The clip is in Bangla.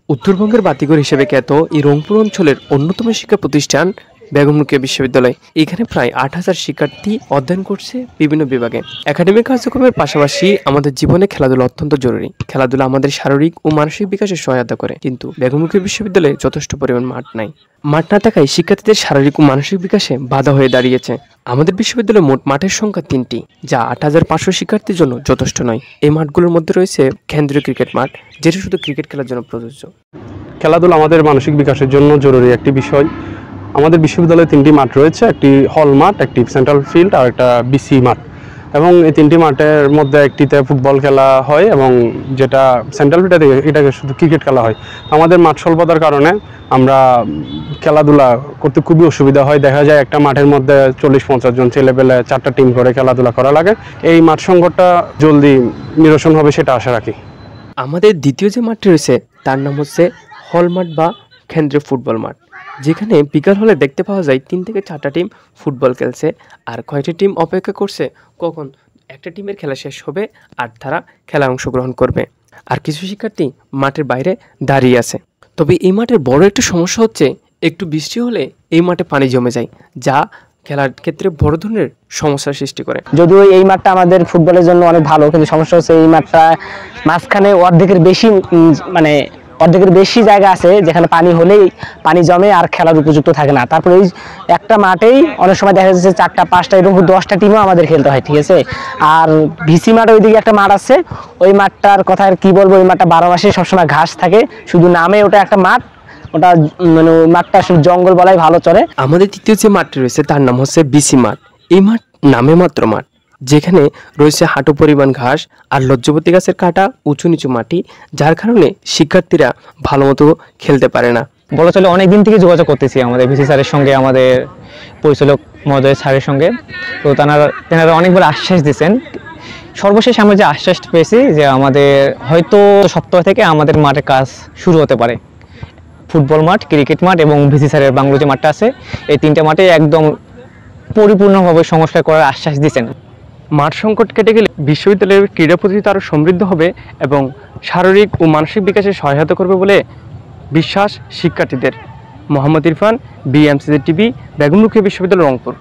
উত্তরবঙ্গের বাতিঘর হিসেবে খ্যাত এই রংপুর অঞ্চলের অন্যতম শিক্ষা প্রতিষ্ঠান বেগম রোকেয়া বিশ্ববিদ্যালয়। এখানে প্রায় ৮,০০০ শিক্ষার্থী অধ্যয়ন করছে বিভিন্ন বিভাগে। একাডেমিক কার্যক্রমের পাশাপাশি আমাদের জীবনে খেলাধুলা অত্যন্ত জরুরি। খেলাধুলা আমাদের শারীরিক ও মানসিক বিকাশে সহায়তা করে, কিন্তু বেগম রোকেয়া বিশ্ববিদ্যালয়ে যথেষ্ট পরিমাণ মাঠ নাই। মাঠ না থাকায় শিক্ষার্থীদের শারীরিক ও মানসিক বিকাশে বাধা হয়ে দাঁড়িয়েছে। আমাদের বিশ্ববিদ্যালয়ে মোট মাঠের সংখ্যা ৩টি, যা ৮,৫০০ শিক্ষার্থীর জন্য যথেষ্ট নয়। এই মাঠগুলোর মধ্যে রয়েছে কেন্দ্রীয় ক্রিকেট মাঠ, যেটা শুধু ক্রিকেট খেলার জন্য প্রযোজ্য। খেলাধুলা আমাদের মানসিক বিকাশের জন্য জরুরি একটি বিষয়। আমাদের বিশ্ববিদ্যালয়ে 3টি মাঠ রয়েছে, একটি হল মাঠ, একটি সেন্ট্রাল ফিল্ড আর একটা বিসি মাঠ। এবং এই 3টি মাঠের মধ্যে একটিতে ফুটবল খেলা হয় এবং যেটা সেন্ট্রাল ফিল্ডে এটাকে শুধু ক্রিকেট খেলা হয়। আমাদের মাঠ স্বল্পতার কারণে আমরা খেলাধুলা করতে খুবই অসুবিধা হয়। দেখা যায় একটা মাঠের মধ্যে 40-50 জন ছেলেপেলে 4টা টিম করে খেলাধুলা করা লাগে। এই মাঠ সংকটটা জলদি নিরসন হবে সেটা আশা রাখি। আমাদের দ্বিতীয় যে মাঠটি রয়েছে তার নাম হচ্ছে হল মাঠ বা কেন্দ্রীয় ফুটবল মাঠ, যেখানে বিকাল হলে দেখতে পাওয়া যায় 3 থেকে 4টা টিম ফুটবল খেলছে। আর কয়টি টিম অপেক্ষা করছে কখন একটা টিমের খেলা শেষ হবে আর তারা খেলায় অংশগ্রহণ করবে। আর কিছু শিক্ষার্থী মাঠের বাইরে দাঁড়িয়ে আছে। তবে এই মাঠের বড় একটা সমস্যা হচ্ছে, একটু বৃষ্টি হলে এই মাঠে পানি জমে যায়, যা খেলার ক্ষেত্রে বড় ধরনের সমস্যার সৃষ্টি করে। যদিও এই মাঠটা আমাদের ফুটবলের জন্য অনেক ভালো, কিন্তু সমস্যা হচ্ছে এই মাঠটা মাঝখানে অর্ধেকের বেশি জায়গা আছে যেখানে পানি হলেই পানি জমে আর খেলার উপযুক্ত থাকে না। তারপরে এই একটা মাঠেই অনেক সময় দেখা যাচ্ছে 4টা 5টা এরকম 10টা টিমও আমাদের খেলতে হয়, ঠিক আছে। আর ভিসি মাঠ ওইদিকে একটা মাঠ আছে, ওই মাঠটার কথা আর কি বলবো, ওই মাঠটা 12 মাসে সবসময় ঘাস থাকে, শুধু নামে ওটা একটা মাঠ, ওটা মানে মাঠটা জঙ্গল বলাই ভালো চলে। আমাদের তৃতীয় যে মাঠটি রয়েছে তার নাম হচ্ছে বিসি মাঠ। এই মাঠ নামে মাত্র মাঠ, যেখানে রয়েছে হাঁটু পরিমাণ ঘাস আর লজ্জপতি গাছের কাটা উঁচু নিচু মাটি, যার কারণে শিক্ষার্থীরা ভালো মতো খেলতে পারে না। বলা চলে অনেক দিন থেকে যোগাযোগ করতেছি আমাদের ভিসি স্যারের সঙ্গে, আমাদের পরিচালক মহোদয় স্যারের সঙ্গে। তো তেনারা অনেকবার আশ্বাস দিয়েছেন। সর্বশেষ আমরা যে আশ্বাসটা পেয়েছি যে আমাদের হয়তো সপ্তাহ থেকে আমাদের মাঠের কাজ শুরু হতে পারে। ফুটবল মাঠ, ক্রিকেট মাঠ এবং ভিসি স্যারের বাংলো যে মাঠটা আছে, এই 3টে মাঠে একদম পরিপূর্ণভাবে সংস্কার করার আশ্বাস দিয়েছেন। মাঠ সংকট কেটে গেলে বিশ্ববিদ্যালয়ের ক্রীড়া প্রতিযোগিতা আরও সমৃদ্ধ হবে এবং শারীরিক ও মানসিক বিকাশে সহায়তা করবে বলে বিশ্বাস শিক্ষার্থীদের। মোহাম্মদ ইরফান, BMCZ TV, বেগম রোকেয়া বিশ্ববিদ্যালয়, রংপুর।